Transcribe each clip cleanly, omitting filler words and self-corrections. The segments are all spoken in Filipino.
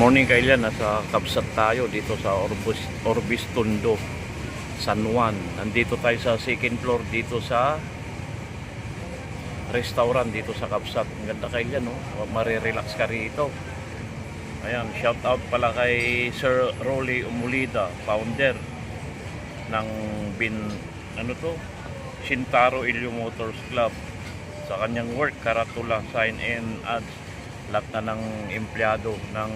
Morning kailan, nasa Kabsat tayo dito sa Orbis Tondo, San Juan. Nandito tayo sa second floor dito sa restaurant dito sa Kabsat. Ang ganda kailan, no? Marirelax ka rito. Ayan, shout out pala kay Sir Rolly Umulida, founder ng Shintaro Ilyo Motors Club. Sa kanyang work, karatula, sign and ads, lahat na ng empleyado ng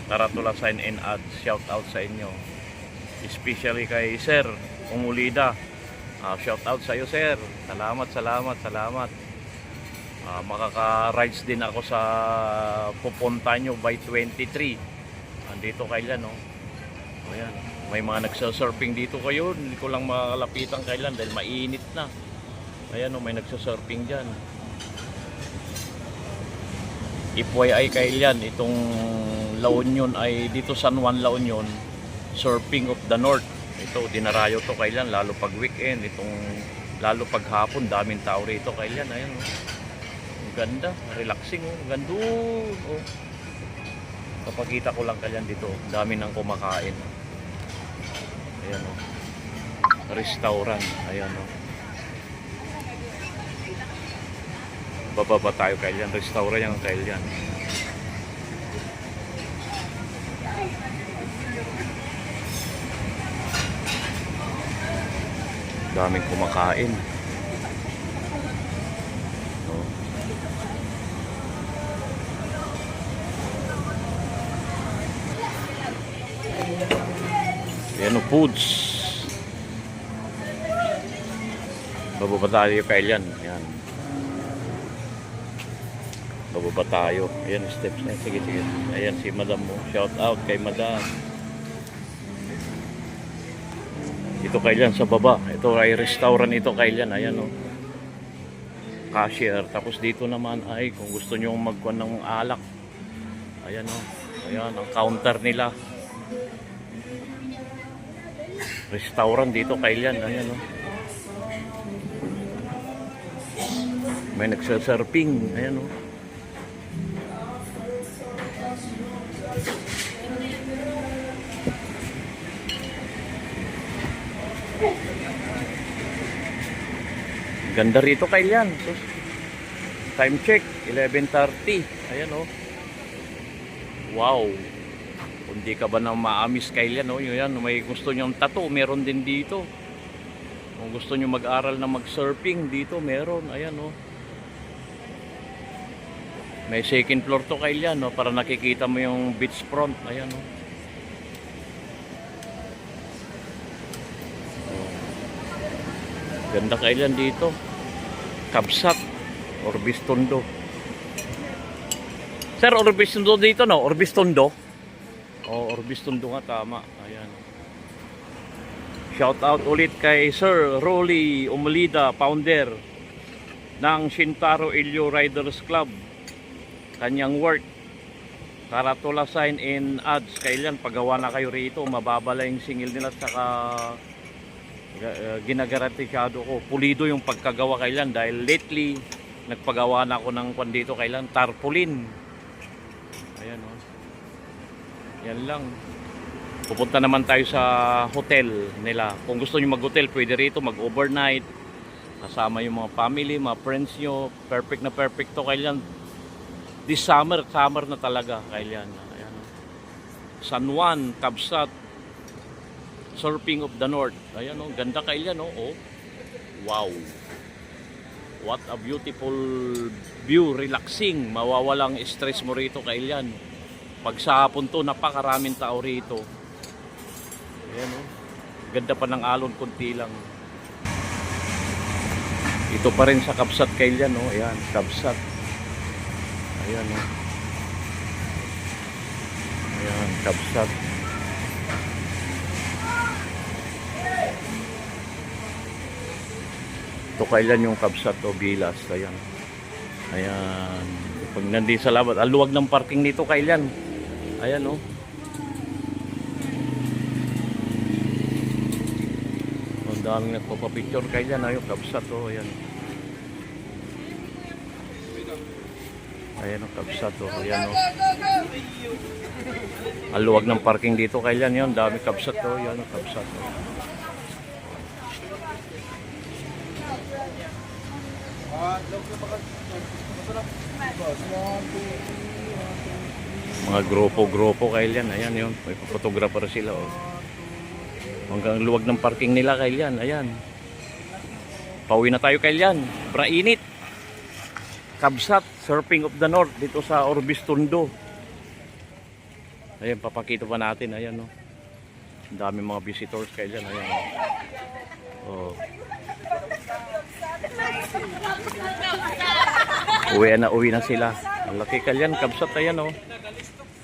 karatula, sign and ads, shout out sa inyo, especially kay Sir Umulida. Shout out sa iyo, sir. Salamat. Makaka-rides din ako sa pupunta nyo by 23. Andito kailan, no? Ayan, may mga nagsasurfing dito kayo. Hindi ko lang makalapitan kailan dahil mainit na. Ayan, no, may nagsasurfing dyan. FYI kailan, itong La Union ay dito San Juan, La Union, Surfing of the North. Ito, dinarayo to kailan, lalo pag weekend, lalo pag hapon, daming tao rito kailan. Ayan, no? Ang ganda, relaxing, oh. Ganda, oh. Kapagkita ko lang kailan dito, dami nang kumakain. Ayan, oh. Restaurant, ayan, oh. Bababa tayo kailan, restaurant yung kailan. Daming kumakain. Oh. Ayan, oh, foods. Bababa tayo kailan. Ayan. Bababa tayo. Ayan, steps na. Sige. Ayan, si madam mo. Shout out kay madam. Ito kailan sa baba. Ito ay restaurant ito kailan. Ayan, o. Cashier. Tapos dito naman ay kung gusto nyo magkuhan ng alak. Ayan, o. Ayan, ang counter nila. Restaurant dito kailan. Ayan, o. May nagsasurfing. Ayan, o. Ganda rito kailan. Time check 11:30. Ayan, oh. Wow. Kung di ka ba na maamis kailan, oh. Yan, may gusto nyo tattoo, meron din dito. Kung gusto nyo mag-aral na mag-surfing dito, meron. Ayan, oh. May second floor to kailan, no, para nakikita mo yung beach front. Ayan, oh. Ganda kailan dito. Kabsat, Orbis Tondo. Sir, Orbis Tondo dito, no? Orbis Tondo. Oh, Orbis Tondo nga, tama. Ayan. Shout out ulit kay Sir Rolly Umulida, founder ng Shintaro Ilyo Riders Club. Kanyang work, karatula, sign and ads. Kailan paggawa na kayo rito, mababala yung singil nila, saka ginagarantisado ko pulido yung pagkagawa kailan, dahil lately nagpagawa na ako ng kwan dito kailan, tarpaulin. Ayan, oh. Yan lang. Pupunta naman tayo sa hotel nila. Kung gusto nyo mag-hotel, pwede rito mag-overnight kasama yung mga family, mga friends nyo. Perfect na perfect to kailan. This summer na talaga kailan. Ayan, oh. San Juan, Kabsat, Surfing of the North. Ayan, oh, ganda kailan, oh. Oh. Wow. What a beautiful view, relaxing. Mawawalang stress mo rito kailan. Pag sa hapon to, napakaraming tao rito. Ayan, oh. Ganda pa ng alon, kunti lang. Ito pa rin sa Kabsat kailan, oh. Ayan, Kabsat. Ayan, oh. Ayan, Kabsat. Ito kailan yung Kabsat o Bilas. Ayan. Ayan. Pag nandito sa labas, aluwag ng parking nito kailan. Ayan, oh. Ang daming nagpapapicture kailan. Ayun, Kabsat, oh. Ayan. Ayan ang kabsat oh. Ayan oh. Aluwag ng parking dito kailan yun. Dami kabsat oh. Ayan ang kabsat oh. Mga grupo-grupo kailan. Ayan yun. May photographer sila oh. Hanggang luwag ng parking nila kailan. Ayan. Pauwi na tayo kailan. Brainit. Kabsat, Surfing of the North dito sa Orbis Tondo. Ayan, papakita pa natin. Ayan, no. Ang dami mga visitors kailan. Ayan, no. Oh. Uwi na sila. Ang laki kailan, Kabsat. Ayan, no.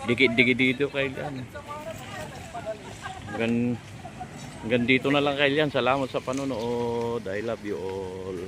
Dikit-dikit dito kailan. Hanggang dito na lang kailan. Salamat sa panonood. I love you all.